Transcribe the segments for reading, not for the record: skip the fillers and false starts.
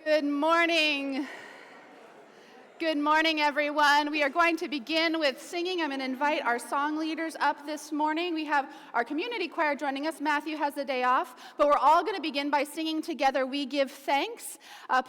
Good morning. Good morning, everyone. We are going to begin with singing. I'm going to invite our song leaders up this morning. We have our community choir joining us. Matthew has the day off, but we're all going to begin by singing together, We Give Thanks.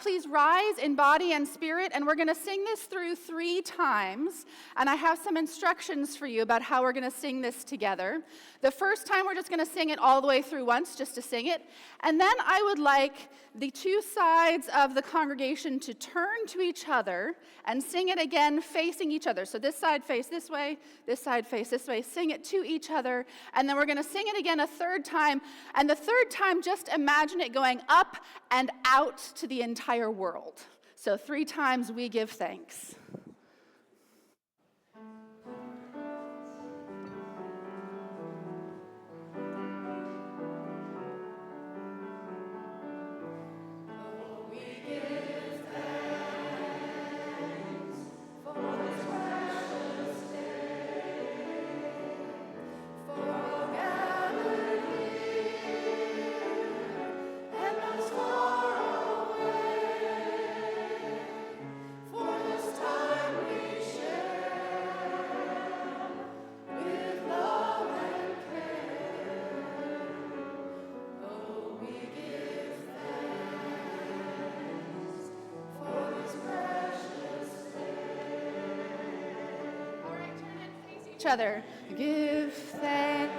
Please rise in body and spirit, and we're going to sing this through 3 times, and I have some instructions for you about how we're going to sing this together. The first time, we're just going to sing it all the way through once, just to sing it, and then I would like the 2 sides of the congregation to turn to each other and sing it again facing each other. So this side face this way, this side face this way. Sing it to each other, and then we're going to sing it again a 3rd time. And the 3rd time, just imagine it going up and out to the entire world. So 3 times, we give thanks. Other. Give thanks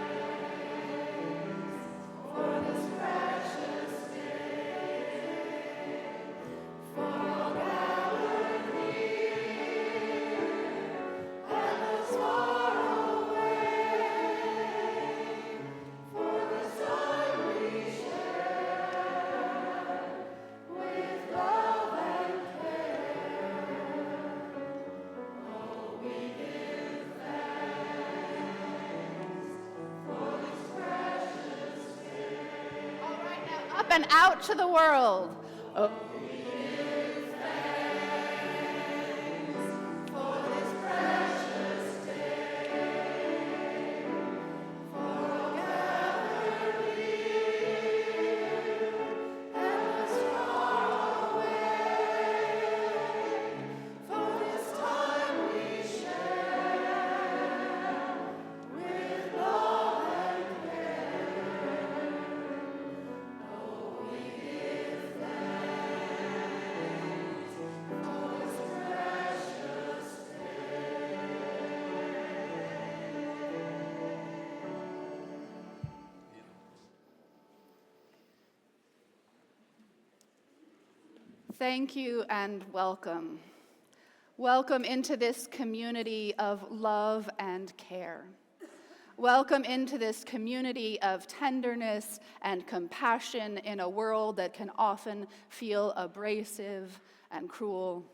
for this precious day, for gathered near and those far away, for this time we share with love and care. Oh, we give up and out to the world. Oh. Thank you and welcome. Welcome into this community of love and care. Welcome into this community of tenderness and compassion in a world that can often feel abrasive and cruel.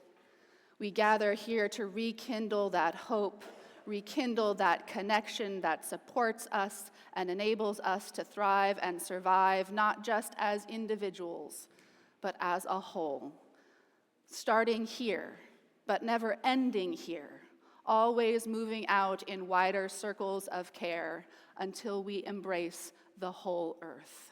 We gather here to rekindle that hope, rekindle that connection that supports us and enables us to thrive and survive, not just as individuals, but as a whole. Starting here, but never ending here, always moving out in wider circles of care until we embrace the whole earth.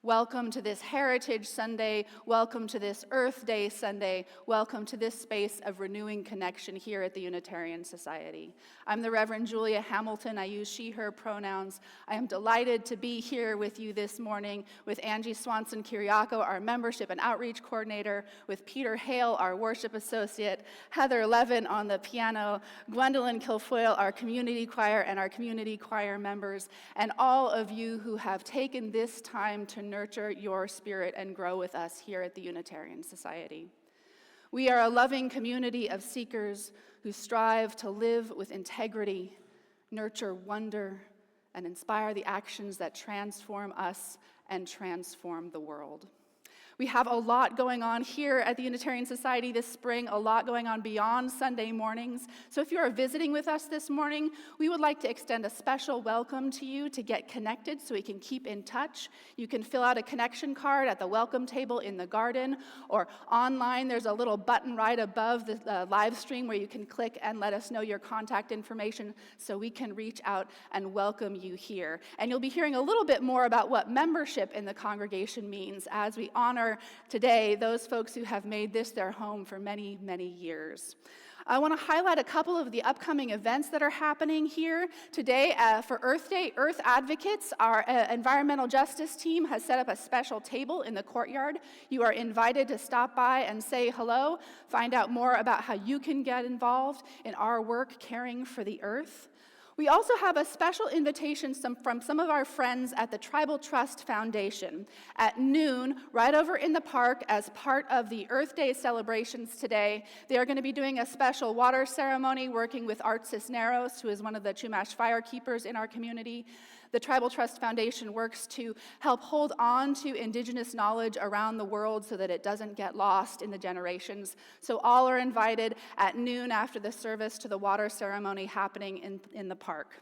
Welcome to this Heritage Sunday. Welcome to this Earth Day Sunday. Welcome to this space of renewing connection here at the Unitarian Society. I'm the Reverend Julia Hamilton. I use she, her pronouns. I am delighted to be here with you this morning with Angie Swanson-Kiriakou, our Membership and Outreach Coordinator, with Peter Hale, our Worship Associate, Heather Levin on the piano, Gwendolyn Kilfoyle, our Community Choir, and our Community Choir members, and all of you who have taken this time to nurture your spirit and grow with us here at the Unitarian Society. We are a loving community of seekers who strive to live with integrity, nurture wonder, and inspire the actions that transform us and transform the world. We have a lot going on here at the Unitarian Society this spring, a lot going on beyond Sunday mornings. So if you are visiting with us this morning, we would like to extend a special welcome to you to get connected so we can keep in touch. You can fill out a connection card at the welcome table in the garden, or online. There's a little button right above the live stream where you can click and let us know your contact information so we can reach out and welcome you here. And you'll be hearing a little bit more about what membership in the congregation means as we honor honor today those folks who have made this their home for many, many years. I want to highlight a couple of the upcoming events that are happening here today. For Earth Day, Earth Advocates, our environmental justice team, has set up a special table in the courtyard. You are invited to stop by and say hello, find out more about how you can get involved in our work caring for the earth. We also have a special invitation from some of our friends at the Tribal Trust Foundation. At noon, right over in the park, as part of the Earth Day celebrations today, they are going to be doing a special water ceremony working with Art Cisneros, who is one of the Chumash firekeepers in our community. The Tribal Trust Foundation works to help hold on to indigenous knowledge around the world so that it doesn't get lost in the generations. So all are invited at noon after the service to the water ceremony happening in the park.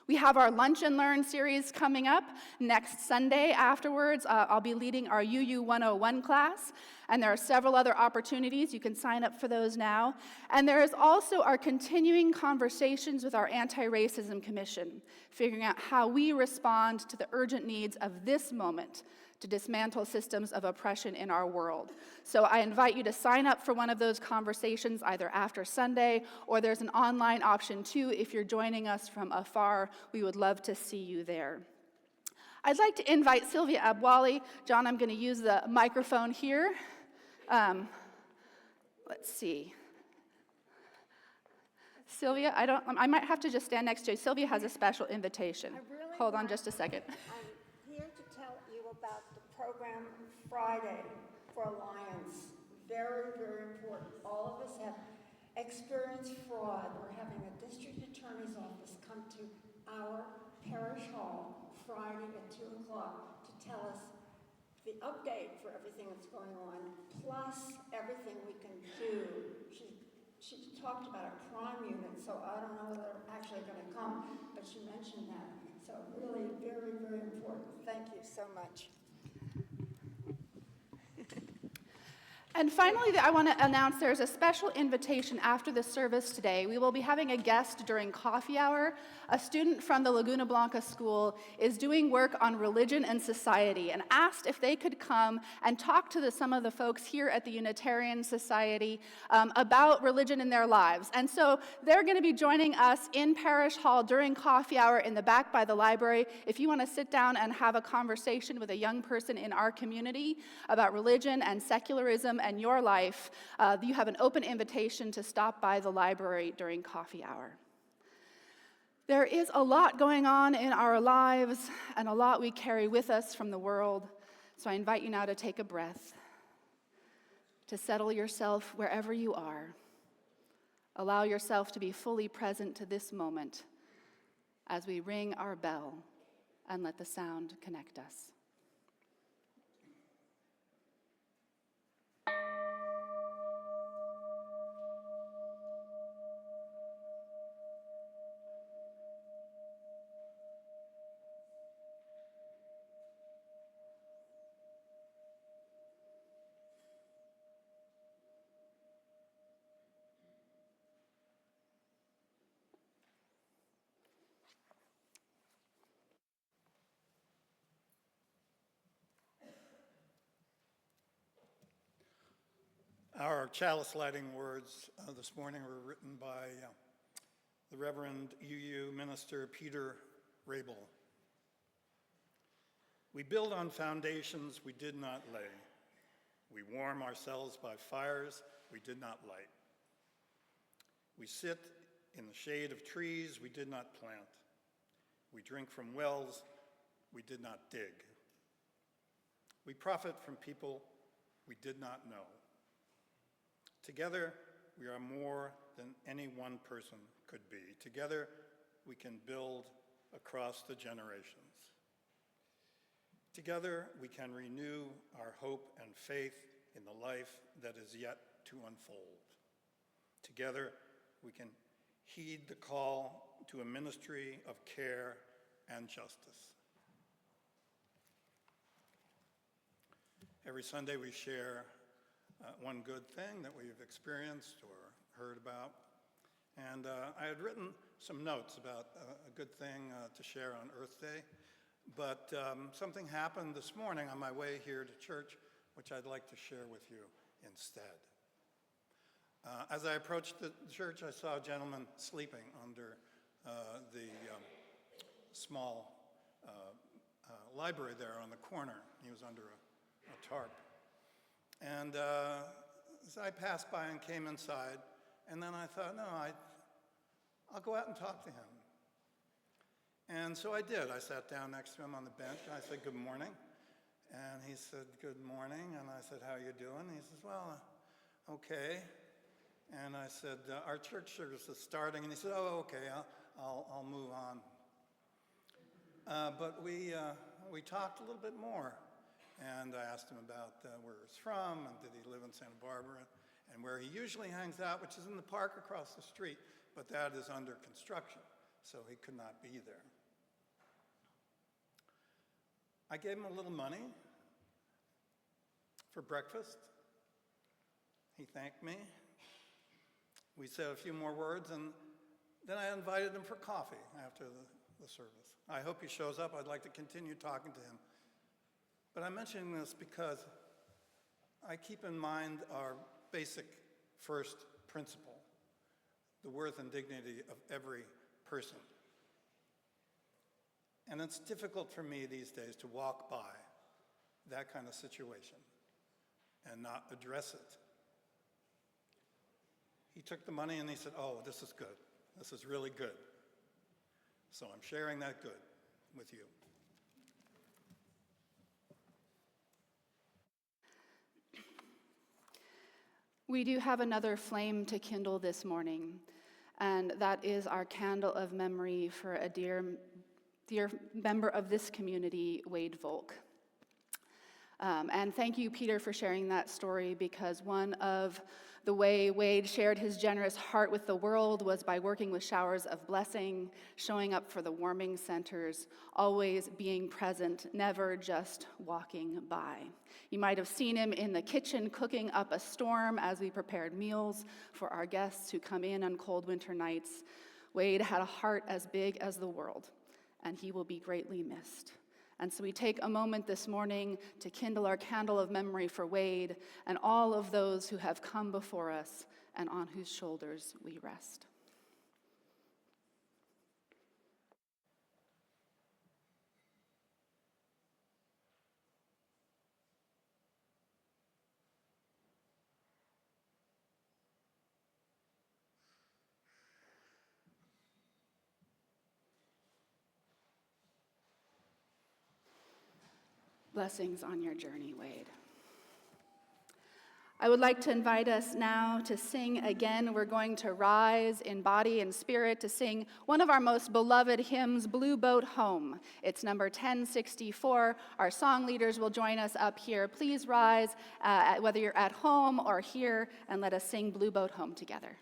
We have our Lunch and Learn series coming up next Sunday afterwards. I'll be leading our UU 101 class, and there are several other opportunities. You can sign up for those now. And there is also our continuing conversations with our Anti-Racism Commission, figuring out how we respond to the urgent needs of this moment to dismantle systems of oppression in our world. So I invite you to sign up for one of those conversations either after Sunday, or there's an online option too. If you're joining us from afar, we would love to see you there. I'd like to invite Sylvia Abwali. John, I'm going to use the microphone here. Let's see. Sylvia, I might have to just stand next to you. Sylvia has a special invitation. Hold on just a second. I'm here to tell you about the program Friday for Alliance. Very, very important. All of us have experienced fraud. We're having a district attorney's office come to our parish hall Friday at 2 o'clock to tell us the update for everything that's going on, plus everything we can do. She talked about a crime unit, so I don't know whether they're actually going to come, but she mentioned that. So really, very, very important. Thank you so much. And finally, I want to announce there's a special invitation after the service today. We will be having a guest during coffee hour. A student from the Laguna Blanca School is doing work on religion and society and asked if they could come and talk to some of the folks here at the Unitarian Society about religion in their lives. And so they're going to be joining us in Parish Hall during coffee hour in the back by the library. If you want to sit down and have a conversation with a young person in our community about religion and secularism and your life, you have an open invitation to stop by the library during coffee hour. There is a lot going on in our lives and a lot we carry with us from the world, so I invite you now to take a breath, to settle yourself wherever you are. Allow yourself to be fully present to this moment as we ring our bell and let the sound connect us. Our chalice lighting words this morning were written by the Reverend UU Minister Peter Rabel. We build on foundations we did not lay. We warm ourselves by fires we did not light. We sit in the shade of trees we did not plant. We drink from wells we did not dig. We profit from people we did not know. Together, we are more than any one person could be. Together, we can build across the generations. Together, we can renew our hope and faith in the life that is yet to unfold. Together, we can heed the call to a ministry of care and justice. Every Sunday, we share one good thing that we've experienced or heard about. And I had written some notes about a good thing to share on Earth Day, but something happened this morning on my way here to church which I'd like to share with you instead. As I approached the church, I saw a gentleman sleeping under the small library there on the corner. He was under a tarp. And as I passed by and came inside, and then I thought, no, I'll go out and talk to him. And so I did. I sat down next to him on the bench, and I said, good morning. And he said, good morning. And I said, how are you doing? He says, well, okay. And I said, our church service is starting. And he said, oh, okay, I'll move on. But we talked a little bit more. And I asked him about where he's from, and did he live in Santa Barbara, and where he usually hangs out, which is in the park across the street, but that is under construction, so he could not be there. I gave him a little money for breakfast. He thanked me. We said a few more words, and then I invited him for coffee after the service. I hope he shows up. I'd like to continue talking to him. But I'm mentioning this because I keep in mind our basic first principle, the worth and dignity of every person. And it's difficult for me these days to walk by that kind of situation and not address it. He took the money and he said, oh, this is good. This is really good. So I'm sharing that good with you. We do have another flame to kindle this morning, and that is our candle of memory for a dear member of this community, Wade Volk. And thank you, Peter, for sharing that story, because one of the way Wade shared his generous heart with the world was by working with Showers of Blessing, showing up for the warming centers, always being present, never just walking by. You might have seen him in the kitchen cooking up a storm as we prepared meals for our guests who come in on cold winter nights. Wade had a heart as big as the world, and he will be greatly missed. And so we take a moment this morning to kindle our candle of memory for Wade and all of those who have come before us and on whose shoulders we rest. Blessings on your journey, Wade. I would like to invite us now to sing again. We're going to rise in body and spirit to sing one of our most beloved hymns, Blue Boat Home. It's number 1064. Our song leaders will join us up here. Please rise, whether you're at home or here, and let us sing Blue Boat Home together.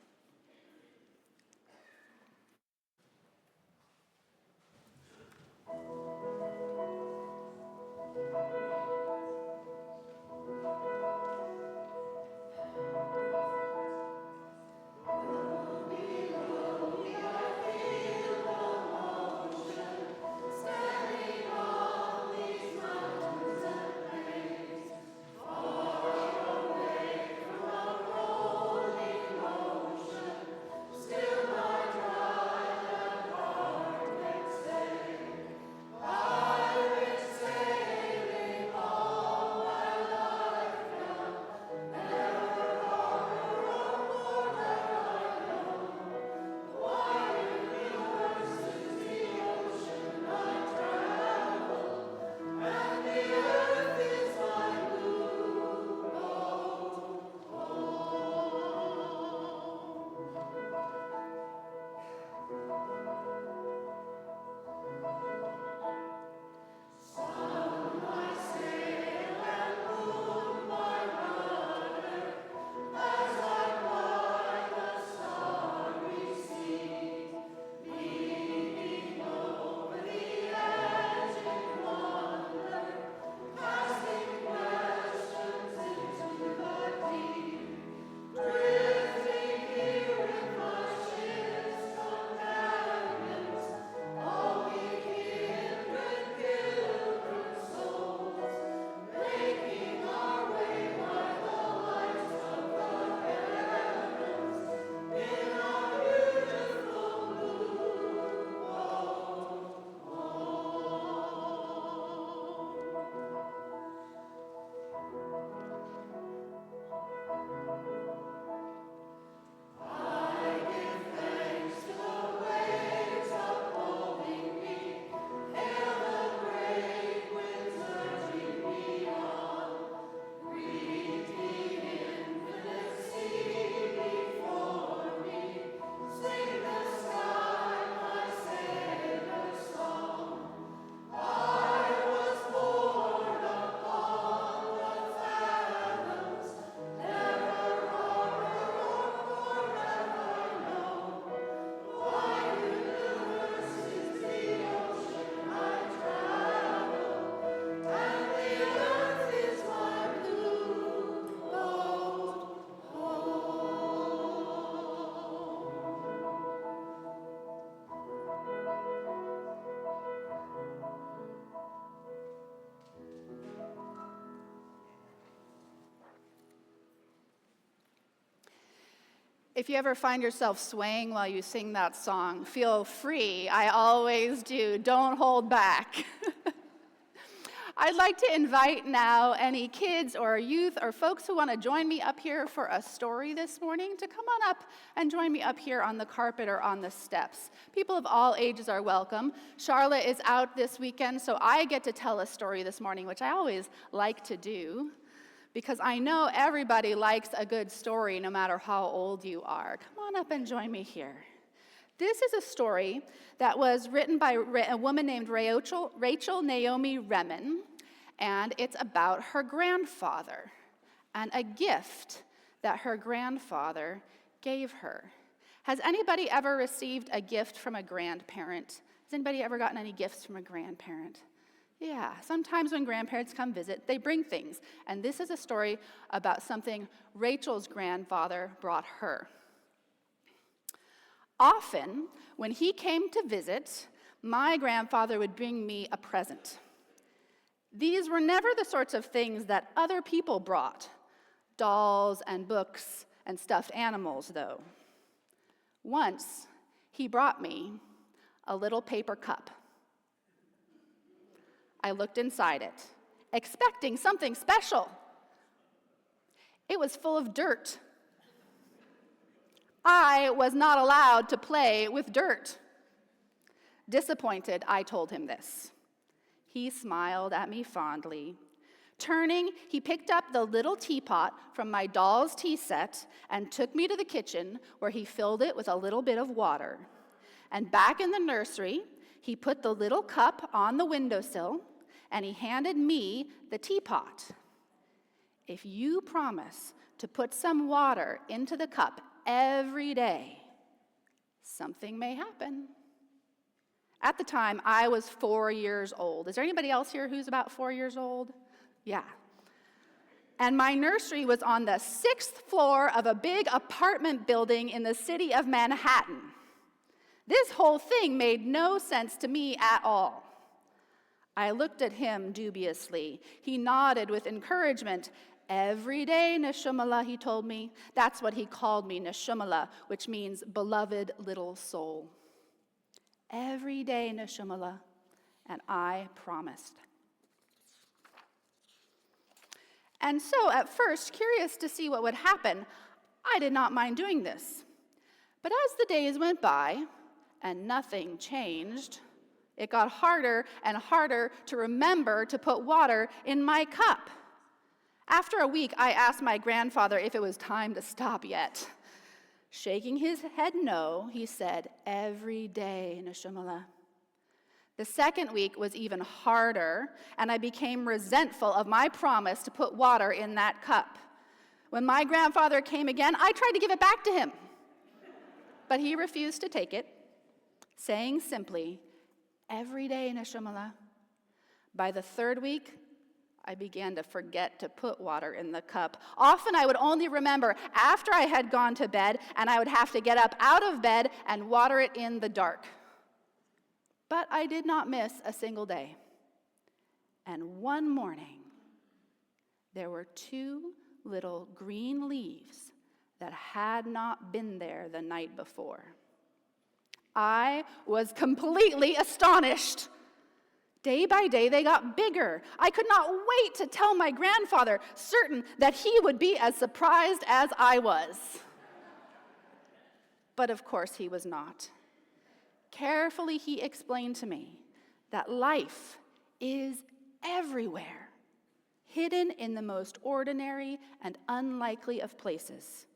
If you ever find yourself swaying while you sing that song, feel free. I always do. Don't hold back. I'd like to invite now any kids or youth or folks who want to join me up here for a story this morning to come on up and join me up here on the carpet or on the steps. People of all ages are welcome. Charlotte is out this weekend, so I get to tell a story this morning, which I always like to do, because I know everybody likes a good story no matter how old you are. Come on up and join me here. This is a story that was written by a woman named Rachel Naomi Remen, and it's about her grandfather and a gift that her grandfather gave her. Has anybody ever received a gift from a grandparent? Has anybody ever gotten any gifts from a grandparent? Yeah, sometimes when grandparents come visit, they bring things. And this is a story about something Rachel's grandfather brought her. Often, when he came to visit, my grandfather would bring me a present. These were never the sorts of things that other people brought, dolls and books and stuffed animals, though. Once, he brought me a little paper cup. I looked inside it, expecting something special. It was full of dirt. I was not allowed to play with dirt. Disappointed, I told him this. He smiled at me fondly. Turning, he picked up the little teapot from my doll's tea set and took me to the kitchen, where he filled it with a little bit of water. And back in the nursery, he put the little cup on the windowsill, and he handed me the teapot. If you promise to put some water into the cup every day, something may happen. At the time, I was 4 years old. Is there anybody else here who's about 4 years old? Yeah. And my nursery was on the 6th floor of a big apartment building in the city of Manhattan. This whole thing made no sense to me at all. I looked at him dubiously. He nodded with encouragement. Every day, Neshumala, he told me. That's what he called me, Neshumala, which means beloved little soul. Every day, Neshumala, and I promised. And so, at first, curious to see what would happen, I did not mind doing this. But as the days went by, and nothing changed, it got harder and harder to remember to put water in my cup. After a week, I asked my grandfather if it was time to stop yet. Shaking his head no, he said, every day, Neshumala. The second week was even harder, and I became resentful of my promise to put water in that cup. When my grandfather came again, I tried to give it back to him. But he refused to take it, saying simply, every day, Neshumala. By the third week, I began to forget to put water in the cup. Often I would only remember after I had gone to bed, and I would have to get up out of bed and water it in the dark. But I did not miss a single day. And one morning, there were 2 little green leaves that had not been there the night before. I was completely astonished. Day by day, they got bigger. I could not wait to tell my grandfather, certain that he would be as surprised as I was. But of course, he was not. Carefully, he explained to me that life is everywhere, hidden in the most ordinary and unlikely of places.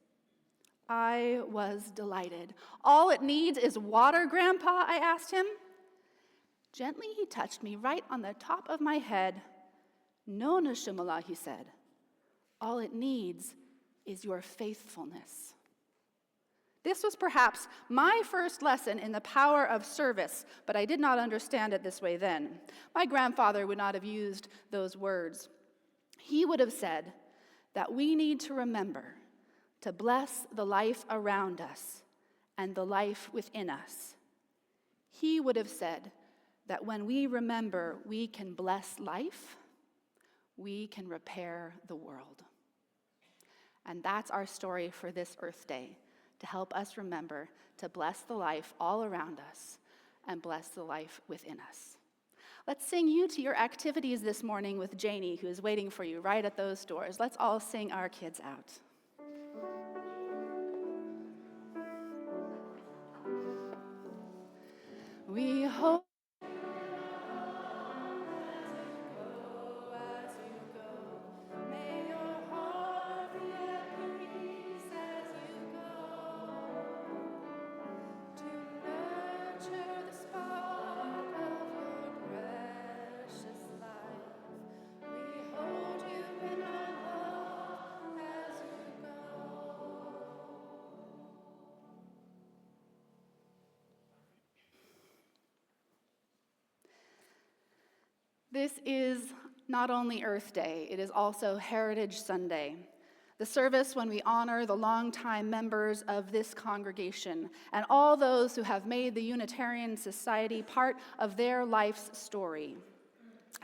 I was delighted. All it needs is water, Grandpa, I asked him. Gently, he touched me right on the top of my head. No, Neshumala, he said. All it needs is your faithfulness. This was perhaps my first lesson in the power of service, but I did not understand it this way then. My grandfather would not have used those words. He would have said that we need to remember to bless the life around us and the life within us. He would have said that when we remember we can bless life, we can repair the world. And that's our story for this Earth Day, to help us remember to bless the life all around us and bless the life within us. Let's sing you to your activities this morning with Janie, who is waiting for you right at those doors. Let's all sing our kids out. We hope This is not only Earth Day, it is also Heritage Sunday, the service when we honor the longtime members of this congregation and all those who have made the Unitarian Society part of their life's story.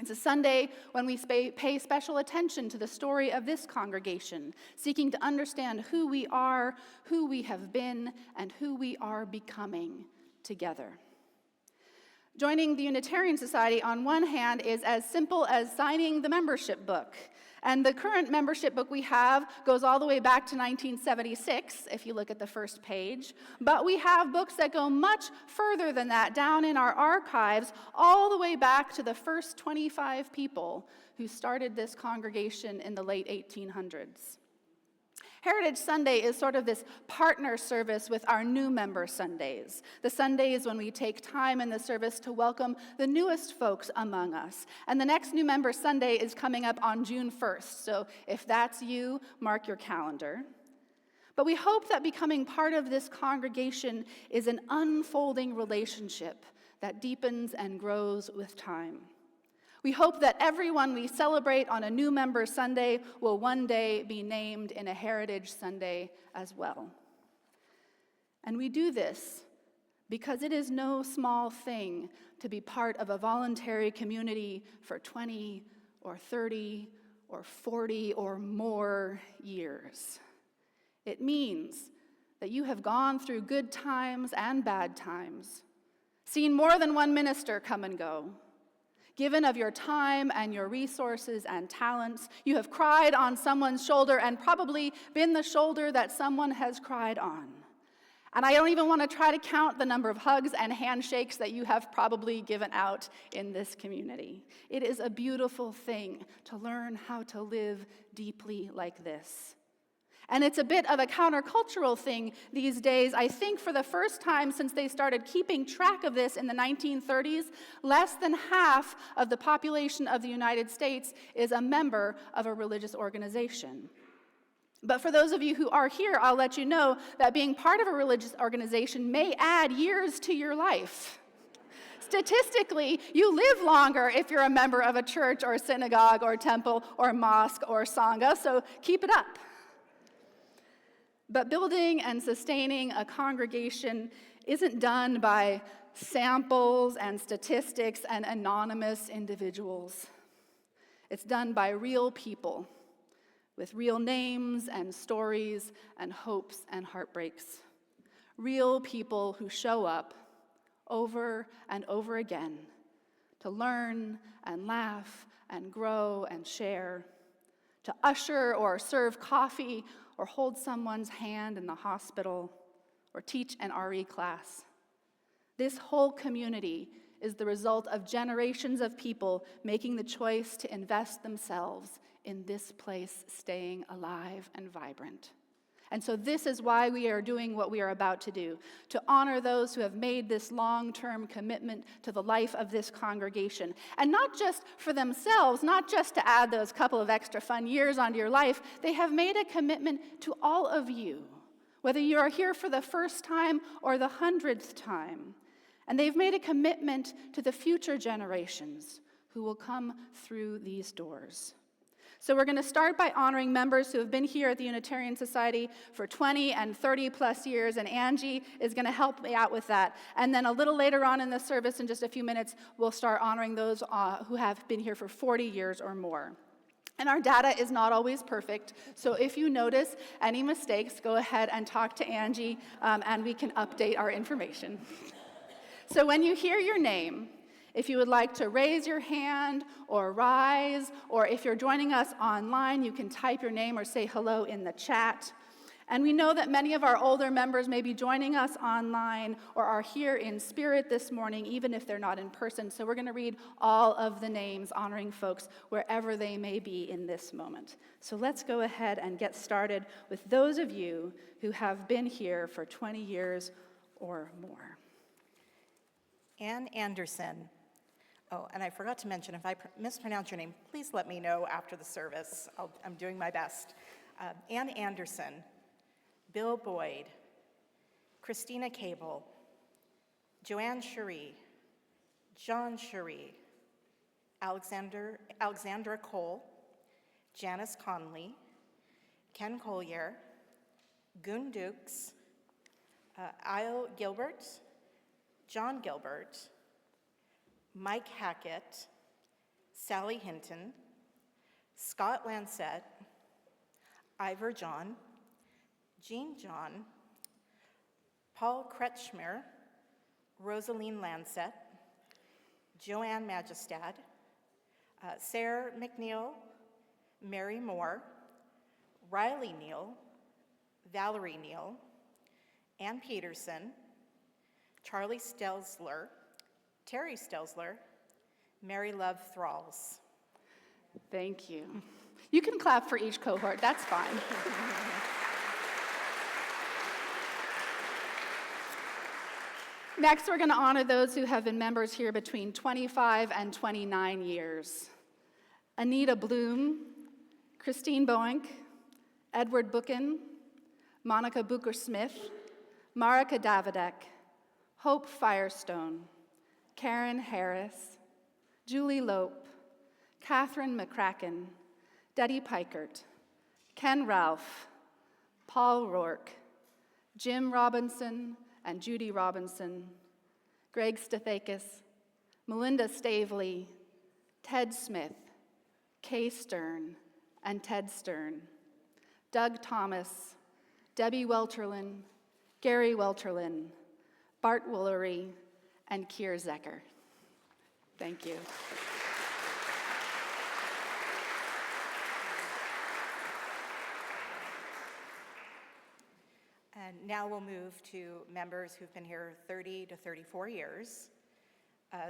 It's a Sunday when we pay special attention to the story of this congregation, seeking to understand who we are, who we have been, and who we are becoming together. Joining the Unitarian Society, on one hand, is as simple as signing the membership book. And the current membership book we have goes all the way back to 1976, if you look at the first page. But we have books that go much further than that, down in our archives, all the way back to the first 25 people who started this congregation in the late 1800s. Heritage Sunday is sort of this partner service with our new member Sundays, the Sundays when we take time in the service to welcome the newest folks among us. And the next new member Sunday is coming up on June 1st, so if that's you, mark your calendar. But we hope that becoming part of this congregation is an unfolding relationship that deepens and grows with time. We hope that everyone we celebrate on a new member Sunday will one day be named in a Heritage Sunday as well. And we do this because it is no small thing to be part of a voluntary community for 20 or 30 or 40 or more years. It means that you have gone through good times and bad times, seen more than one minister come and go, given of your time and your resources and talents. You have cried on someone's shoulder and probably been the shoulder that someone has cried on. And I don't even want to try to count the number of hugs and handshakes that you have probably given out in this community. It is a beautiful thing to learn how to live deeply like this. And it's a bit of a countercultural thing these days. I think for the first time since they started keeping track of this in the 1930s, less than half of the population of the United States is a member of a religious organization. But for those of you who are here, I'll let you know that being part of a religious organization may add years to your life. Statistically, you live longer if you're a member of a church or synagogue or temple or mosque or sangha, so keep it up. But building and sustaining a congregation isn't done by samples and statistics and anonymous individuals. It's done by real people with real names and stories and hopes and heartbreaks. Real people who show up over and over again to learn and laugh and grow and share, to usher or serve coffee or hold someone's hand in the hospital, or teach an RE class. This whole community is the result of generations of people making the choice to invest themselves in this place staying alive and vibrant. And so this is why we are doing what we are about to do, to honor those who have made this long-term commitment to the life of this congregation. And not just for themselves, not just to add those couple of extra fun years onto your life, they have made a commitment to all of you, whether you are here for the first time or the 100th time. And they've made a commitment to the future generations who will come through these doors. So we're going to start by honoring members who have been here at the Unitarian Society for 20 and 30 plus years, and Angie is going to help me out with that. And then a little later on in the service, in just a few minutes, we'll start honoring those who have been here for 40 years or more. And our data is not always perfect, so if you notice any mistakes, go ahead and talk to Angie, and we can update our information. So when you hear your name, if you would like to raise your hand or rise, or if you're joining us online, you can type your name or say hello in the chat. And we know that many of our older members may be joining us online or are here in spirit this morning, even if they're not in person. So we're going to read all of the names honoring folks wherever they may be in this moment. So let's go ahead and get started with those of you who have been here for 20 years or more. Ann Anderson. Oh, and I forgot to mention, if I mispronounce your name, please let me know after the service. I'm doing my best. Ann Anderson, Bill Boyd, Christina Cable, Joanne Cherie, John Cherie, Alexandra Cole, Janice Conley, Ken Collier, Gun Dukes, Isle Gilbert, John Gilbert, Mike Hackett, Sally Hinton, Scott Lancette, Ivor John, Jean John, Paul Kretschmer, Rosaline Lancette, Joanne Magistad, Sarah McNeil, Mary Moore, Riley Neal, Valerie Neal, Ann Peterson, Charlie Stelzler, Terry Stelzler, Mary Love Thralls. Thank you. You can clap for each cohort, that's fine. Next, we're going to honor those who have been members here between 25 and 29 years. Anita Bloom, Christine Boink, Edward Bookin, Monica Booker-Smith, Marika Davidek, Hope Firestone, Karen Harris, Julie Lope, Catherine McCracken, Detty Pikert, Ken Ralph, Paul Rourke, Jim Robinson and Judy Robinson, Greg Stathakis, Melinda Stavely, Ted Smith, Kay Stern and Ted Stern, Doug Thomas, Debbie Welterlin, Gary Welterlin, Bart Woolery, and Keir Zecker. Thank you. And now we'll move to members who've been here 30 to 34 years.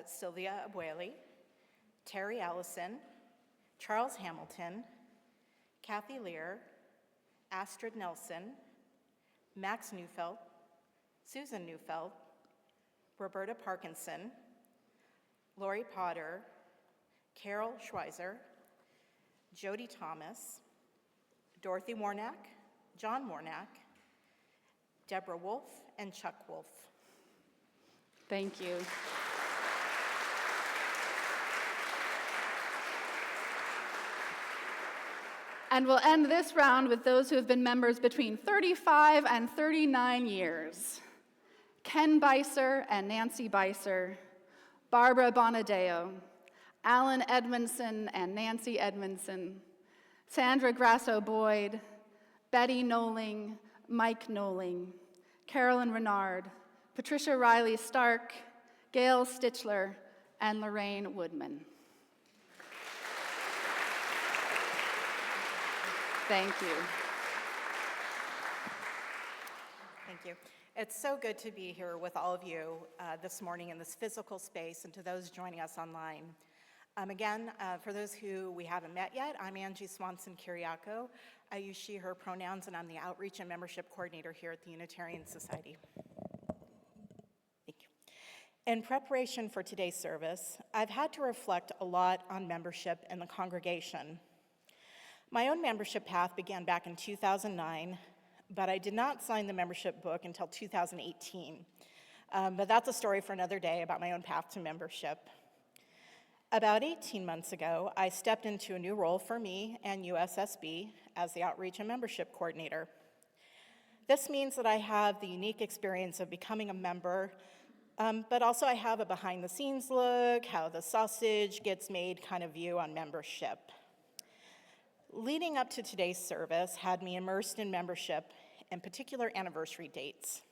Sylvia Abueli, Terry Allison, Charles Hamilton, Kathy Lear, Astrid Nelson, Max Neufeld, Susan Neufeld, Roberta Parkinson, Lori Potter, Carol Schweizer, Jody Thomas, Dorothy Warnack, John Warnack, Deborah Wolf, and Chuck Wolf. Thank you. And we'll end this round with those who have been members between 35 and 39 years. Ken Beiser and Nancy Beiser, Barbara Bonadeo, Alan Edmondson and Nancy Edmondson, Sandra Grasso Boyd, Betty Noling, Mike Noling, Carolyn Renard, Patricia Riley Stark, Gail Stichler, and Lorraine Woodman. Thank you. Thank you. It's so good to be here with all of you this morning in this physical space, and to those joining us online. Again, for those who we haven't met yet, I'm Angie Swanson-Kiriakou. I use she, her pronouns, and I'm the Outreach and Membership Coordinator here at the Unitarian Society. Thank you. In preparation for today's service, I've had to reflect a lot on membership in the congregation. My own membership path began back in 2009, but I did not sign the membership book until 2018. But that's a story for another day about my own path to membership. About 18 months ago, I stepped into a new role for me and USSB as the Outreach and Membership Coordinator. This means that I have the unique experience of becoming a member, but also I have a behind-the-scenes look, how the sausage gets made kind of view on membership. Leading up to today's service had me immersed in membership and particular anniversary dates.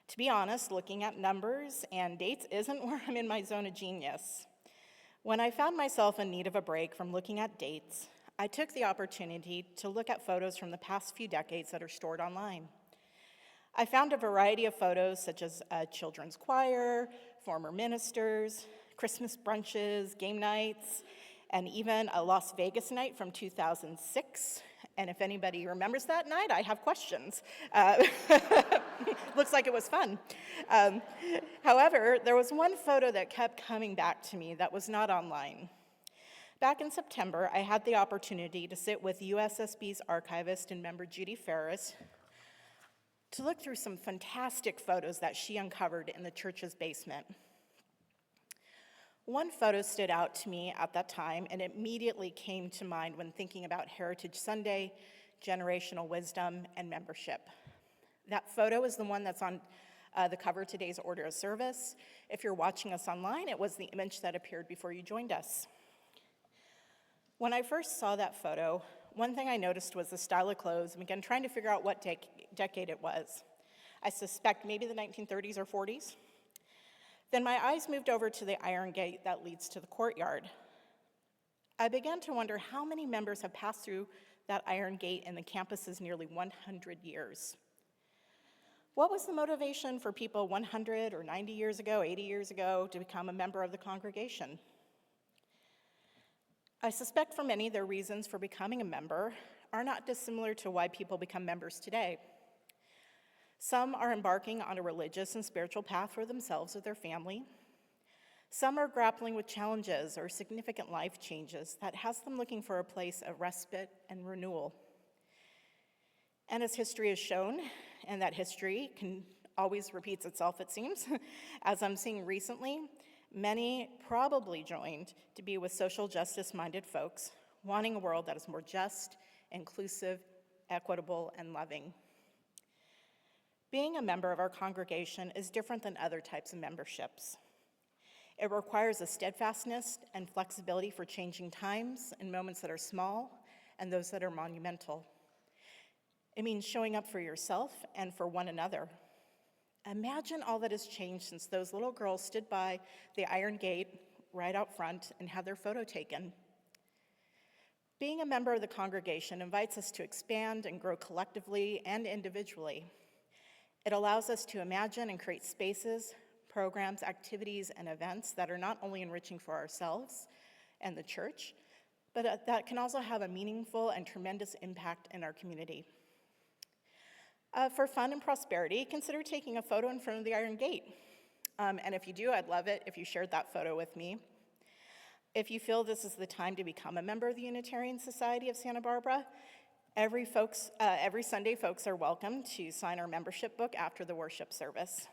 To be honest, looking at numbers and dates isn't where I'm in my zone of genius. When I found myself in need of a break from looking at dates, I took the opportunity to look at photos from the past few decades that are stored online. I found a variety of photos such as a children's choir, former ministers, Christmas brunches, game nights, and even a Las Vegas night from 2006. And if anybody remembers that night, I have questions. Looks like it was fun. However, there was one photo that kept coming back to me that was not online. Back in September, I had the opportunity to sit with USSB's archivist and member Judy Ferris to look through some fantastic photos that she uncovered in the church's basement. One photo stood out to me at that time and immediately came to mind when thinking about Heritage Sunday, generational wisdom, and membership. That photo is the one that's on the cover of today's order of service. If you're watching us online, it was the image that appeared before you joined us. When I first saw that photo, one thing I noticed was the style of clothes, and began trying to figure out what decade it was. I suspect maybe the 1930s or 40s. Then my eyes moved over to the iron gate that leads to the courtyard. I began to wonder how many members have passed through that iron gate in the campus's nearly 100 years. What was the motivation for people 100 or 90 years ago, 80 years ago, to become a member of the congregation? I suspect for many, their reasons for becoming a member are not dissimilar to why people become members today. Some are embarking on a religious and spiritual path for themselves or their family. Some are grappling with challenges or significant life changes that has them looking for a place of respite and renewal. And as history has shown, and that history can always repeats itself, it seems, as I'm seeing recently, many probably joined to be with social justice-minded folks, wanting a world that is more just, inclusive, equitable, and loving. Being a member of our congregation is different than other types of memberships. It requires a steadfastness and flexibility for changing times and moments that are small and those that are monumental. It means showing up for yourself and for one another. Imagine all that has changed since those little girls stood by the iron gate right out front and had their photo taken. Being a member of the congregation invites us to expand and grow collectively and individually. It allows us to imagine and create spaces, programs, activities, and events that are not only enriching for ourselves and the church, but that can also have a meaningful and tremendous impact in our community. For fun and prosperity, consider taking a photo in front of the Iron Gate. And if you do, I'd love it if you shared that photo with me. If you feel this is the time to become a member of the Unitarian Society of Santa Barbara, every Sunday, folks are welcome to sign our membership book after the worship service.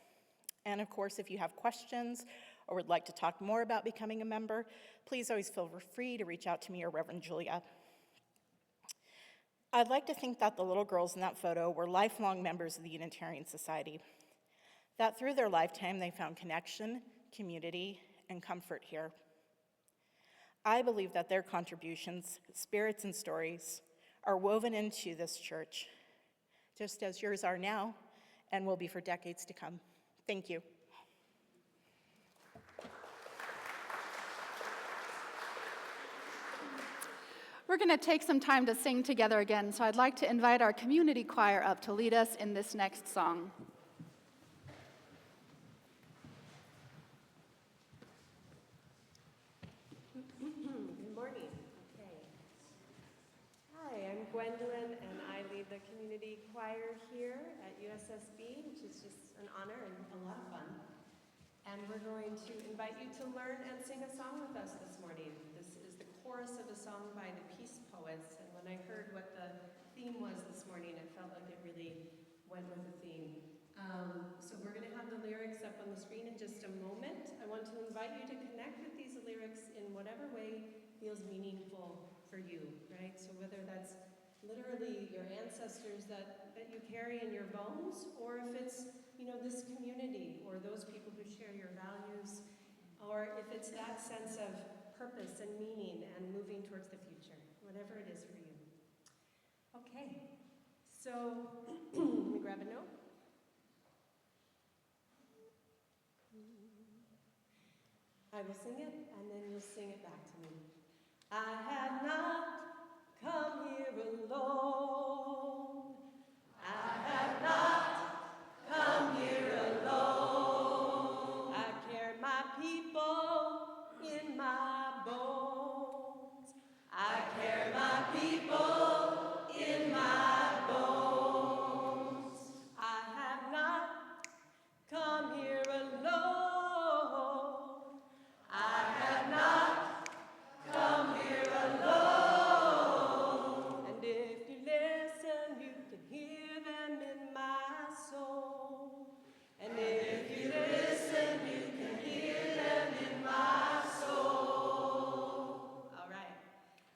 And of course, if you have questions or would like to talk more about becoming a member, please always feel free to reach out to me or Reverend Julia. I'd like to think that the little girls in that photo were lifelong members of the Unitarian Society, that through their lifetime they found connection, community, and comfort here. I believe that their contributions, spirits, and stories are woven into this church, just as yours are now and will be for decades to come. Thank you. We're going to take some time to sing together again, so I'd like to invite our community choir up to lead us in this next song. Good morning. Okay. Hi, I'm Gwendolyn, and I lead the community choir here at USSB, which is just an honor and a lot of fun. And we're going to invite you to learn and sing a song with us this morning. This is the chorus of a song by the Peace Poets, and when I heard what the theme was this morning, I felt like it really went with the theme. So we're going to have the lyrics up on the screen in just a moment. I want to invite you to connect with these lyrics in whatever way feels meaningful for you, right? So whether that's literally your ancestors that you carry in your bones, or if it's, this community or those people who share your values, or if it's that sense of purpose and meaning and moving towards the future, whatever it is for you. Okay, so let me grab a note. I will sing it, and then you'll sing it back to me. I have not come here alone. I have not come here alone. I carry my people in my bones. I carry my people in my bones. I have not come here alone. I have not come here alone. And if you listen, you can hear them in my soul. And if you listen, you can hear them in my soul. All right.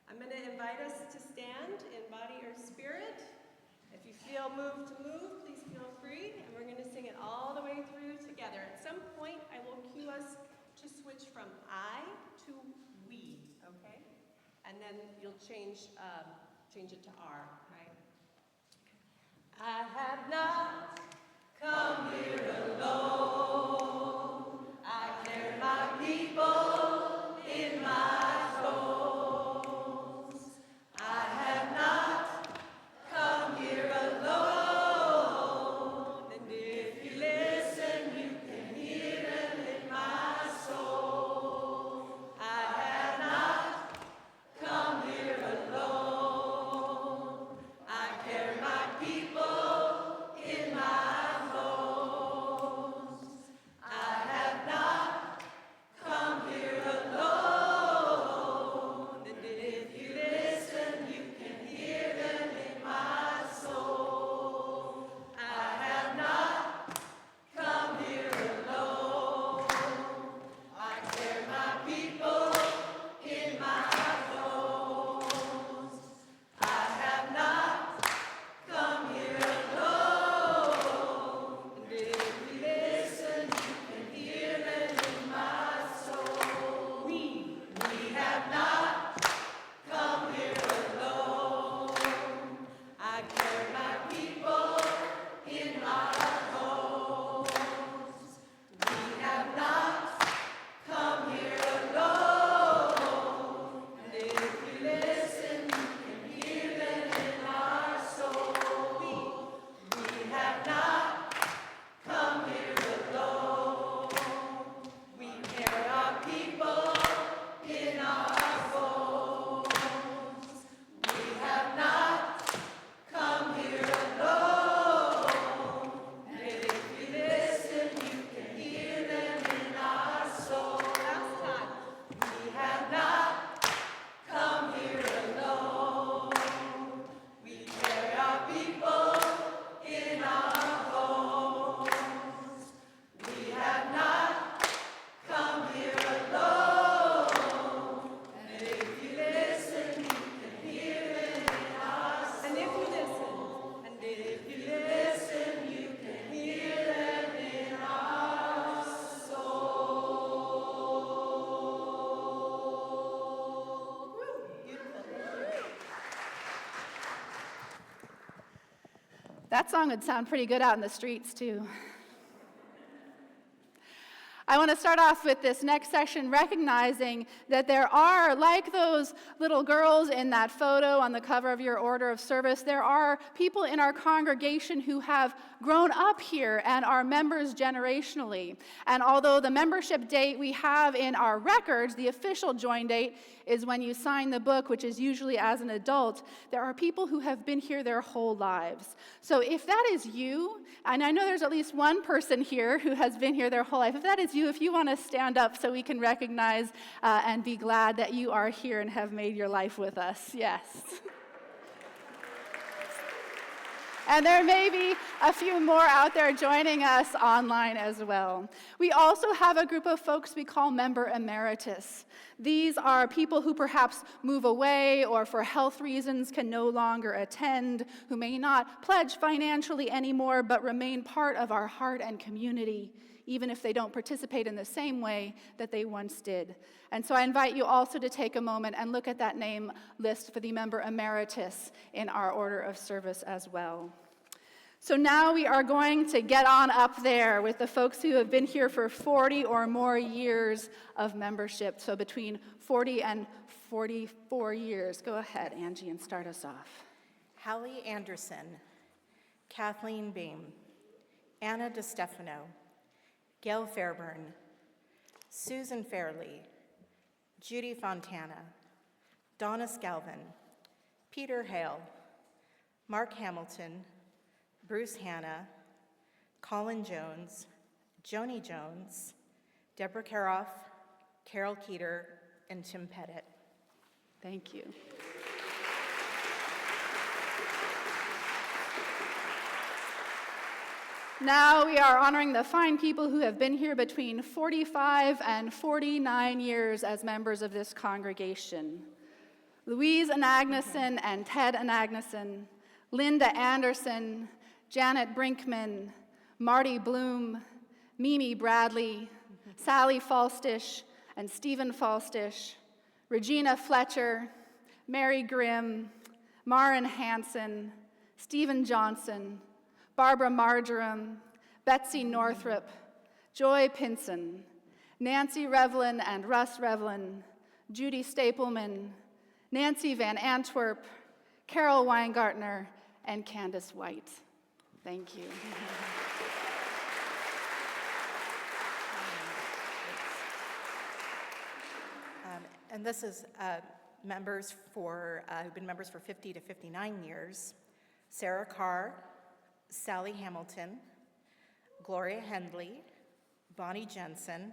I'm going to invite us to stand in body or spirit. If you feel moved to move, please feel free. And we're going to sing it all the way through together. At some point, I will cue us to switch from I to we, okay? And then you'll change it to R, right? I have not come here alone. I carry my people in my bones. I have not come here alone. And if you listen, you can hear them in my soul. I have not come here alone. I carry my people in my bones. I have not come here alone. And if you listen, you can hear them in my soul. I have not come here alone. I carry my people in my bones. I have not come here alone. And if you listen, you can hear them in my soul. We have not come here alone. I carry my people in my bones. We have not come here alone. And if you listen, you can hear them in our soul. We have not come here alone. We carry our people in our bones. We have not come here alone. And if you listen, you can hear them in our soul. Last time. We have not come here alone. We carry our people in our bones. We have not come here alone. And if you listen, you can hear them in our soul. And if you listen, you can hear them in our soul. Beautiful. That song would sound pretty good out in the streets, too. I want to start off with this next section recognizing that there are, like those little girls in that photo on the cover of your order of service, there are people in our congregation who have grown up here and are members generationally. And although the membership date we have in our records, the official join date is when you sign the book, which is usually as an adult, there are people who have been here their whole lives. So if that is you, and I know there's at least one person here who has been here their whole life, if that is you, if you want to stand up so we can recognize and be glad that you are here and have made your life with us, yes. And there may be a few more out there joining us online as well. We also have a group of folks we call member emeritus. These are people who perhaps move away or for health reasons can no longer attend, who may not pledge financially anymore but remain part of our heart and community, even if they don't participate in the same way that they once did. And so I invite you also to take a moment and look at that name list for the member emeritus in our order of service as well. So now we are going to get on up there with the folks who have been here for 40 or more years of membership, so between 40 and 44 years. Go ahead, Angie, and start us off. Hallie Anderson, Kathleen Beam, Anna DeStefano, Gail Fairburn, Susan Fairley, Judy Fontana, Donna Scalvin, Peter Hale, Mark Hamilton, Bruce Hanna, Colin Jones, Joni Jones, Deborah Karoff, Carol Keeter, and Tim Pettit. Thank you. Now we are honoring the fine people who have been here between 45 and 49 years as members of this congregation. Louise Anagnuson and Ted Anagnuson, Linda Anderson, Janet Brinkman, Marty Bloom, Mimi Bradley, Sally Falstish and Stephen Falstish, Regina Fletcher, Mary Grimm, Maren Hansen, Stephen Johnson, Barbara Marjoram, Betsy Northrup, Joy Pinson, Nancy Revlin and Russ Revlin, Judy Stapleman, Nancy Van Antwerp, Carol Weingartner, and Candace White. Thank you. And this is members who've been members for 50 to 59 years. Sarah Carr, Sally Hamilton, Gloria Hendley, Bonnie Jensen,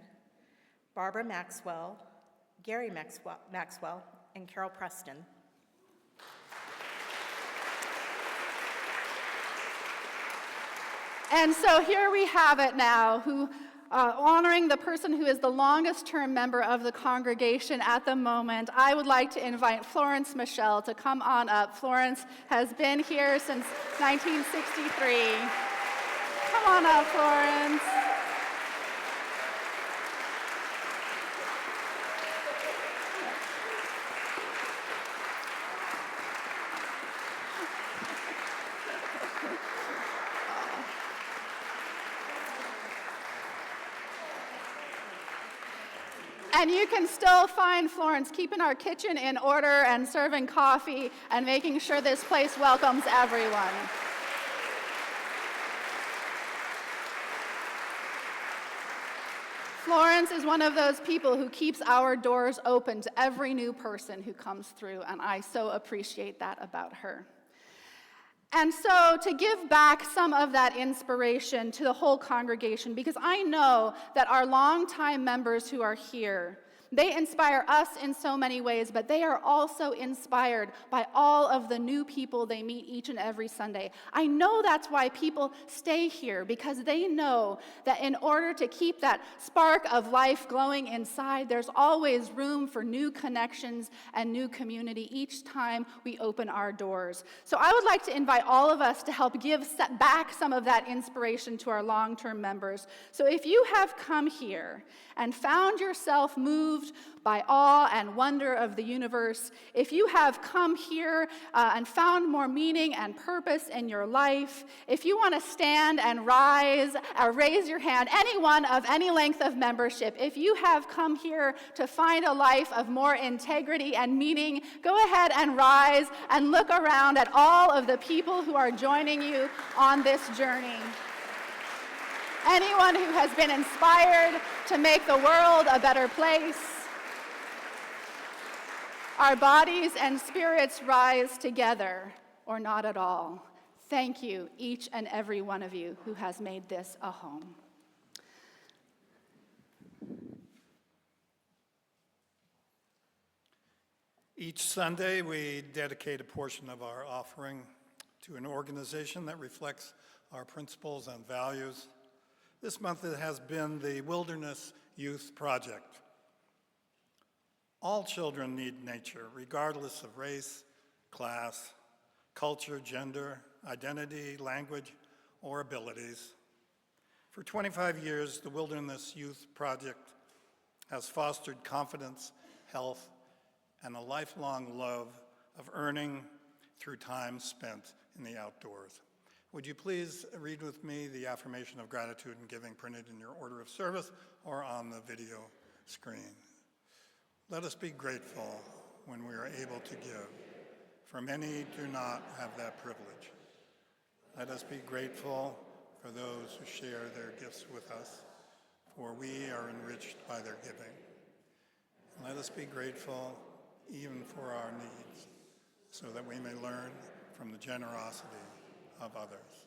Barbara Maxwell, Gary Maxwell, and Carol Preston. And so here we have it now, honoring the person who is the longest term member of the congregation at the moment. I would like to invite Florence Michelle to come on up. Florence has been here since 1963. Come on up, Florence. And you can still find Florence keeping our kitchen in order and serving coffee and making sure this place welcomes everyone. Florence is one of those people who keeps our doors open to every new person who comes through, and I so appreciate that about her. And so to give back some of that inspiration to the whole congregation, because I know that our longtime members who are here, they inspire us in so many ways, but they are also inspired by all of the new people they meet each and every Sunday. I know that's why people stay here, because they know that in order to keep that spark of life glowing inside, there's always room for new connections and new community each time we open our doors. So I would like to invite all of us to help give back some of that inspiration to our long-term members. So if you have come here and found yourself moved by awe and wonder of the universe, if you have come here and found more meaning and purpose in your life, if you want to stand and rise or raise your hand, anyone of any length of membership, if you have come here to find a life of more integrity and meaning, go ahead and rise and look around at all of the people who are joining you on this journey. Anyone who has been inspired to make the world a better place. Our bodies and spirits rise together, or not at all. Thank you, each and every one of you who has made this a home. Each Sunday, we dedicate a portion of our offering to an organization that reflects our principles and values. This month it has been the Wilderness Youth Project. All children need nature, regardless of race, class, culture, gender, identity, language, or abilities. For 25 years, the Wilderness Youth Project has fostered confidence, health, and a lifelong love of earning through time spent in the outdoors. Would you please read with me the affirmation of gratitude and giving printed in your order of service or on the video screen? Let us be grateful when we are able to give, for many do not have that privilege. Let us be grateful for those who share their gifts with us, for we are enriched by their giving. And let us be grateful even for our needs, so that we may learn from the generosity of others.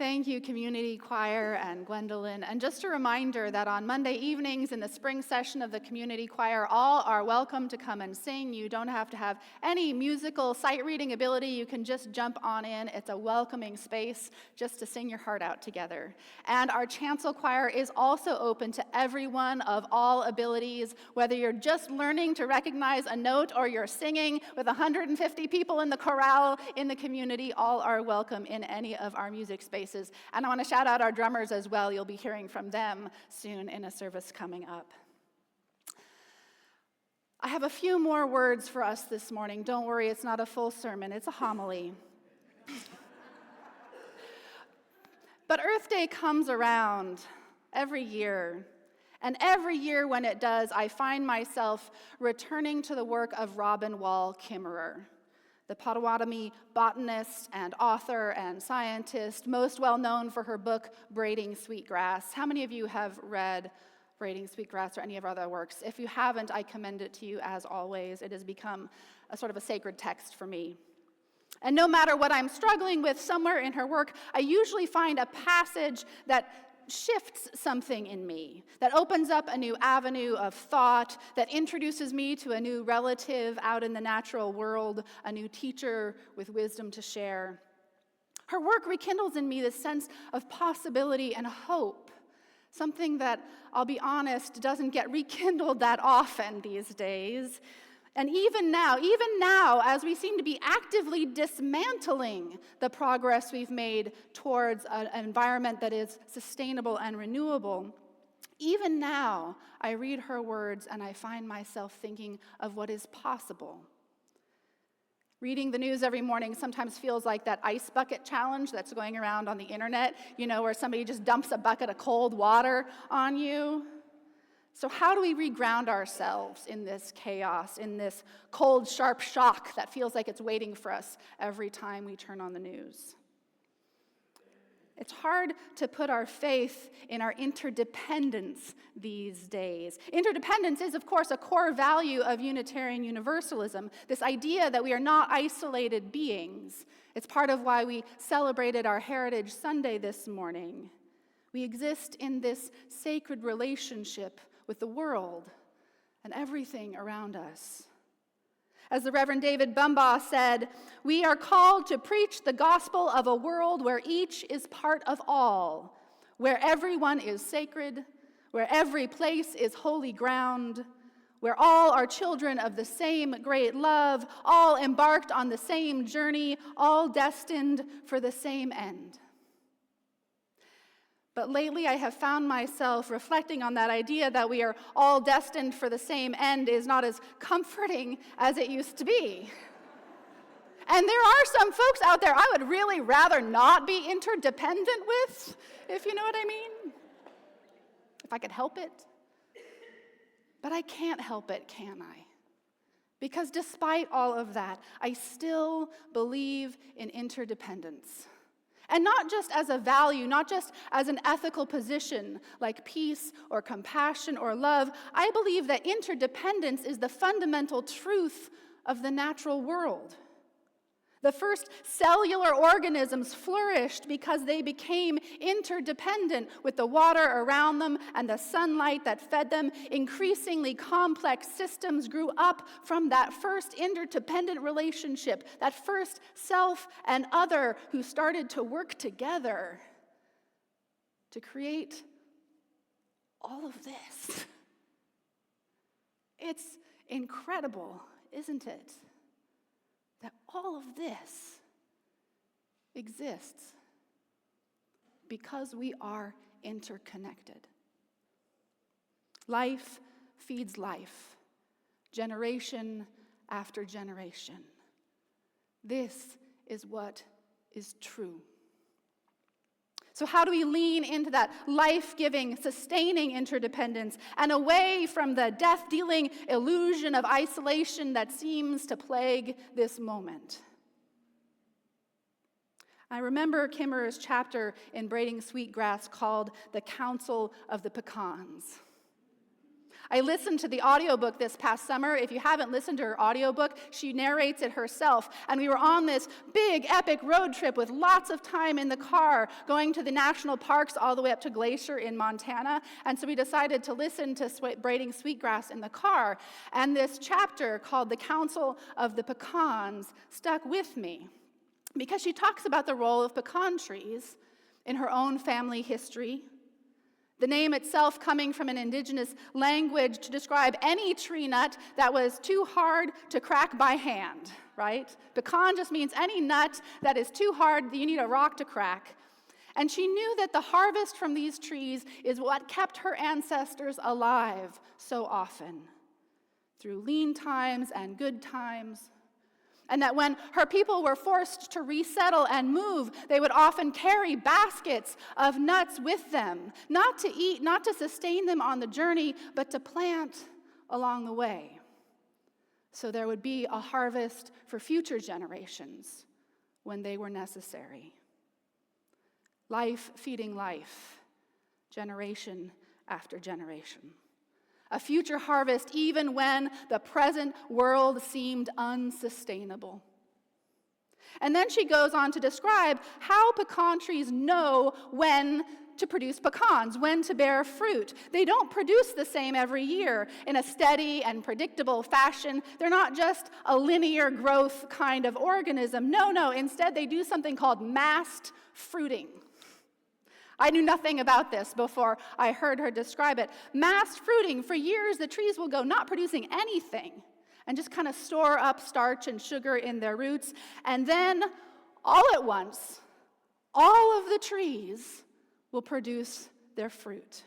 Thank you, Community Choir and Gwendolyn. And just a reminder that on Monday evenings in the spring session of the Community Choir, all are welcome to come and sing. You don't have to have any musical sight reading ability. You can just jump on in. It's a welcoming space just to sing your heart out together. And our chancel choir is also open to everyone of all abilities, whether you're just learning to recognize a note or you're singing with 150 people in the chorale in the community. All are welcome in any of our music spaces. And I want to shout out our drummers as well. You'll be hearing from them soon in a service coming up. I have a few more words for us this morning. Don't worry, it's not a full sermon, it's a homily. But Earth Day comes around every year. And every year when it does, I find myself returning to the work of Robin Wall Kimmerer, the Potawatomi botanist and author and scientist, most well known for her book, Braiding Sweetgrass. How many of you have read Braiding Sweetgrass or any of her other works? If you haven't, I commend it to you as always. It has become a sort of a sacred text for me. And no matter what I'm struggling with, somewhere in her work, I usually find a passage that shifts something in me, that opens up a new avenue of thought, that introduces me to a new relative out in the natural world, a new teacher with wisdom to share. Her work rekindles in me this sense of possibility and hope, something that, I'll be honest, doesn't get rekindled that often these days. And even now, as we seem to be actively dismantling the progress we've made towards an environment that is sustainable and renewable, even now, I read her words and I find myself thinking of what is possible. Reading the news every morning sometimes feels like that ice bucket challenge that's going around on the internet, where somebody just dumps a bucket of cold water on you. So how do we reground ourselves in this chaos, in this cold, sharp shock that feels like it's waiting for us every time we turn on the news? It's hard to put our faith in our interdependence these days. Interdependence is, of course, a core value of Unitarian Universalism, this idea that we are not isolated beings. It's part of why we celebrated our Heritage Sunday this morning. We exist in this sacred relationship with the world and everything around us. As the Reverend David Bumbaugh said, we are called to preach the gospel of a world where each is part of all, where everyone is sacred, where every place is holy ground, where all are children of the same great love, all embarked on the same journey, all destined for the same end. But lately I have found myself reflecting on that idea that we are all destined for the same end is not as comforting as it used to be. And there are some folks out there I would really rather not be interdependent with, if you know what I mean. If I could help it. But I can't help it, can I? Because despite all of that, I still believe in interdependence. And not just as a value, not just as an ethical position like peace or compassion or love. I believe that interdependence is the fundamental truth of the natural world. The first cellular organisms flourished because they became interdependent with the water around them and the sunlight that fed them. Increasingly complex systems grew up from that first interdependent relationship, that first self and other who started to work together to create all of this. It's incredible, isn't it? That all of this exists because we are interconnected. Life feeds life, generation after generation. This is what is true. So how do we lean into that life-giving, sustaining interdependence and away from the death-dealing illusion of isolation that seems to plague this moment? I remember Kimmerer's chapter in Braiding Sweetgrass called The Council of the Pecans. I listened to the audiobook this past summer. If you haven't listened to her audiobook, she narrates it herself. And we were on this big, epic road trip with lots of time in the car, going to the national parks all the way up to Glacier in Montana. And so we decided to listen to Braiding Sweetgrass in the car. And this chapter called The Council of the Pecans stuck with me because she talks about the role of pecan trees in her own family history. The name itself coming from an indigenous language to describe any tree nut that was too hard to crack by hand, right? Pecan just means any nut that is too hard that you need a rock to crack. And she knew that the harvest from these trees is what kept her ancestors alive so often, through lean times and good times. And that when her people were forced to resettle and move, they would often carry baskets of nuts with them, not to eat, not to sustain them on the journey, but to plant along the way. So there would be a harvest for future generations when they were necessary. Life feeding life, generation after generation. A future harvest even when the present world seemed unsustainable. And then she goes on to describe how pecan trees know when to produce pecans, when to bear fruit. They don't produce the same every year in a steady and predictable fashion. They're not just a linear growth kind of organism. No, instead they do something called massed fruiting. I knew nothing about this before I heard her describe it. Massed fruiting, for years the trees will go not producing anything and just kind of store up starch and sugar in their roots. And then, all at once, all of the trees will produce their fruit.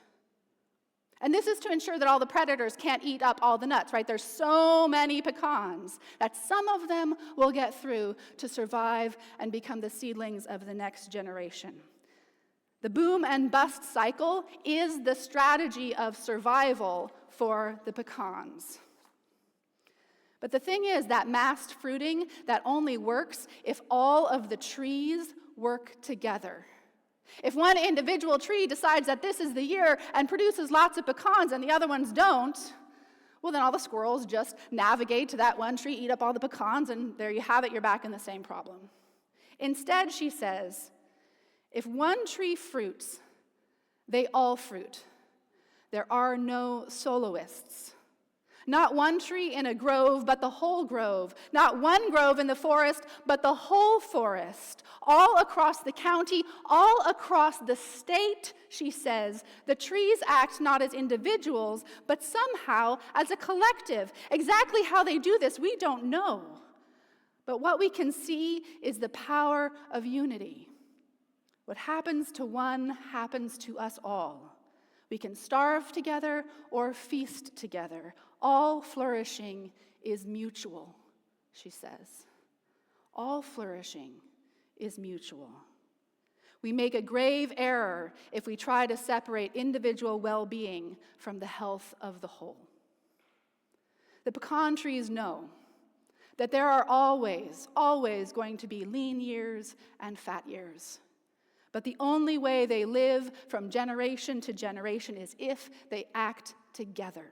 And this is to ensure that all the predators can't eat up all the nuts, right? There's so many pecans that some of them will get through to survive and become the seedlings of the next generation. The boom and bust cycle is the strategy of survival for the pecans. But the thing is that massed fruiting, that only works if all of the trees work together. If one individual tree decides that this is the year and produces lots of pecans and the other ones don't, well, then all the squirrels just navigate to that one tree, eat up all the pecans, and there you have it, you're back in the same problem. Instead, she says, if one tree fruits, they all fruit. There are no soloists. Not one tree in a grove, but the whole grove. Not one grove in the forest, but the whole forest. All across the county, all across the state, she says, the trees act not as individuals, but somehow as a collective. Exactly how they do this, we don't know. But what we can see is the power of unity. What happens to one happens to us all. We can starve together or feast together. All flourishing is mutual, she says. All flourishing is mutual. We make a grave error if we try to separate individual well-being from the health of the whole. The pecan trees know that there are always going to be lean years and fat years. But the only way they live from generation to generation is if they act together.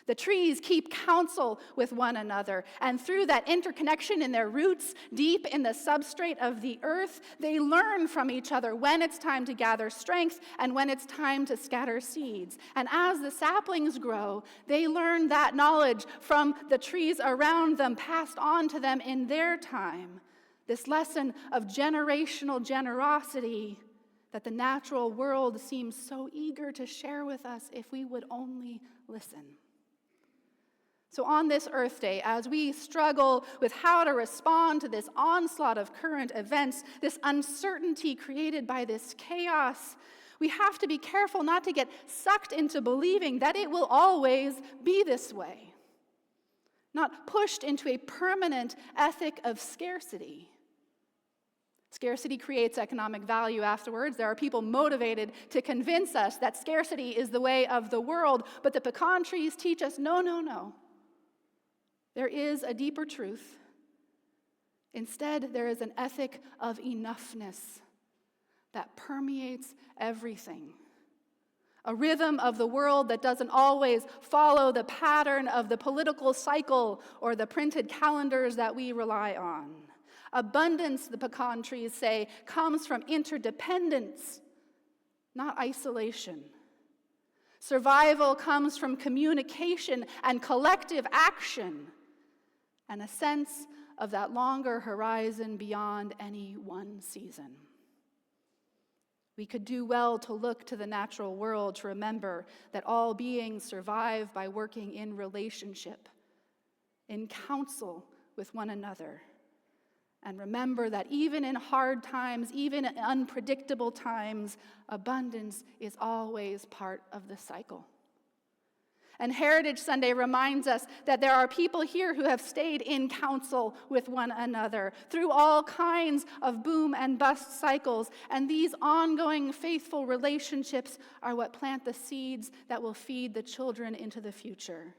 The trees keep counsel with one another, and through that interconnection in their roots, deep in the substrate of the earth, they learn from each other when it's time to gather strength and when it's time to scatter seeds. And as the saplings grow, they learn that knowledge from the trees around them, passed on to them in their time. This lesson of generational generosity that the natural world seems so eager to share with us if we would only listen. So on this Earth Day, as we struggle with how to respond to this onslaught of current events, this uncertainty created by this chaos, we have to be careful not to get sucked into believing that it will always be this way, not pushed into a permanent ethic of scarcity. Scarcity creates economic value afterwards. There are people motivated to convince us that scarcity is the way of the world, but the pecan trees teach us, no. There is a deeper truth. Instead, there is an ethic of enoughness that permeates everything. A rhythm of the world that doesn't always follow the pattern of the political cycle or the printed calendars that we rely on. Abundance, the pecan trees say, comes from interdependence, not isolation. Survival comes from communication and collective action, and a sense of that longer horizon beyond any one season. We could do well to look to the natural world to remember that all beings survive by working in relationship, in counsel with one another. And remember that even in hard times, even in unpredictable times, abundance is always part of the cycle. And Heritage Sunday reminds us that there are people here who have stayed in counsel with one another through all kinds of boom and bust cycles. And these ongoing faithful relationships are what plant the seeds that will feed the children into the future.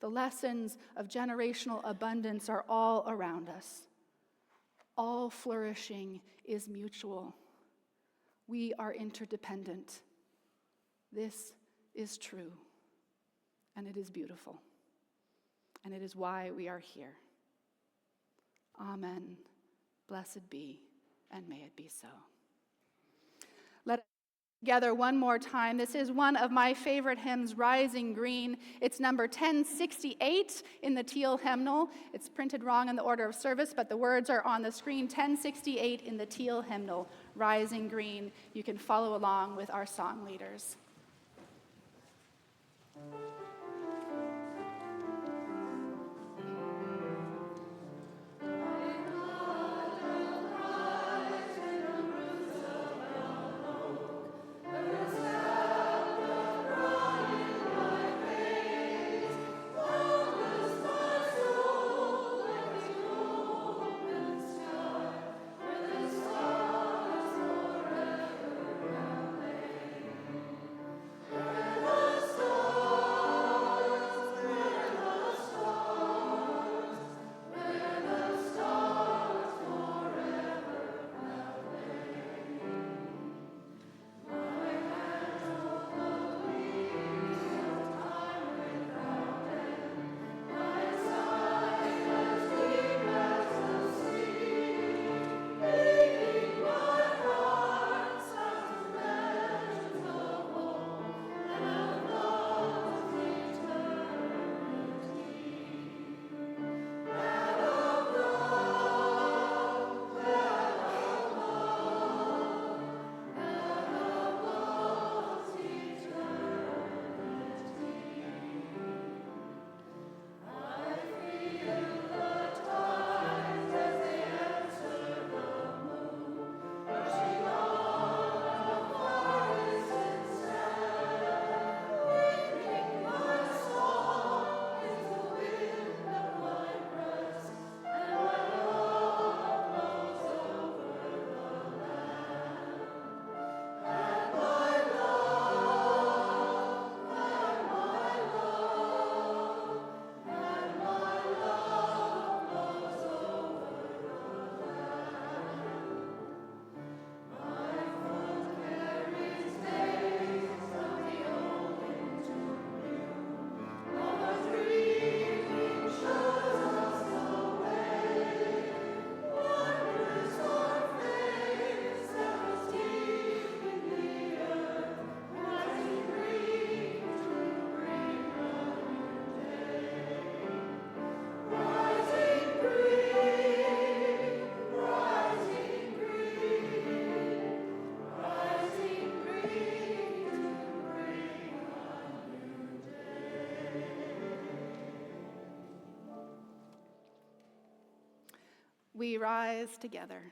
The lessons of generational abundance are all around us. All flourishing is mutual. We are interdependent. This is true. And it is beautiful. And it is why we are here. Amen. Blessed be, and may it be so. Let together one more time. This is one of my favorite hymns, Rising Green. It's number 1068 in the teal hymnal. It's printed wrong in the order of service, but the words are on the screen, 1068 in the teal hymnal, Rising Green. You can follow along with our song leaders. We rise together.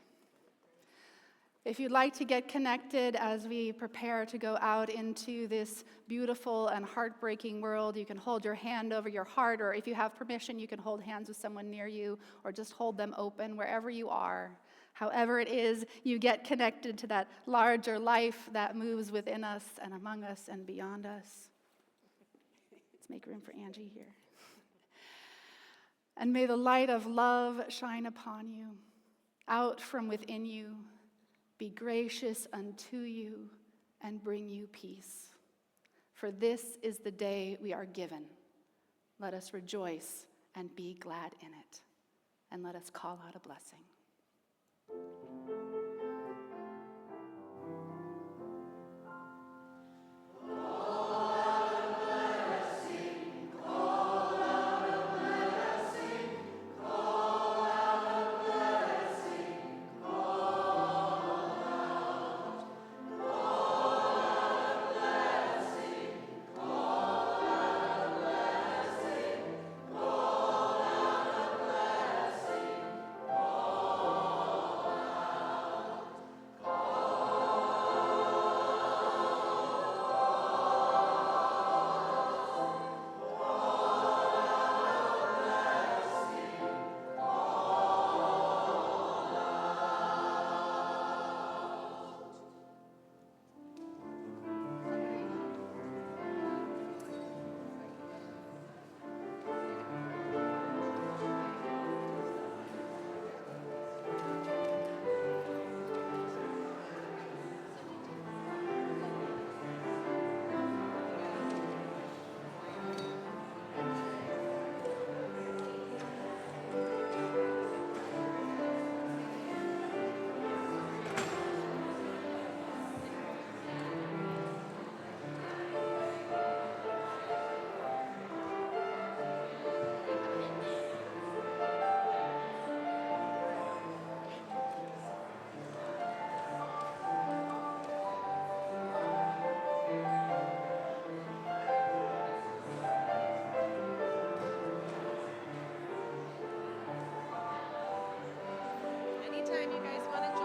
If you'd like to get connected as we prepare to go out into this beautiful and heartbreaking world, you can hold your hand over your heart, or if you have permission, you can hold hands with someone near you, or just hold them open wherever you are. However it is, you get connected to that larger life that moves within us and among us and beyond us. Let's make room for Angie here. And may the light of love shine upon you, out from within you, be gracious unto you, and bring you peace. For this is the day we are given. Let us rejoice and be glad in it. And let us call out a blessing. you guys want to join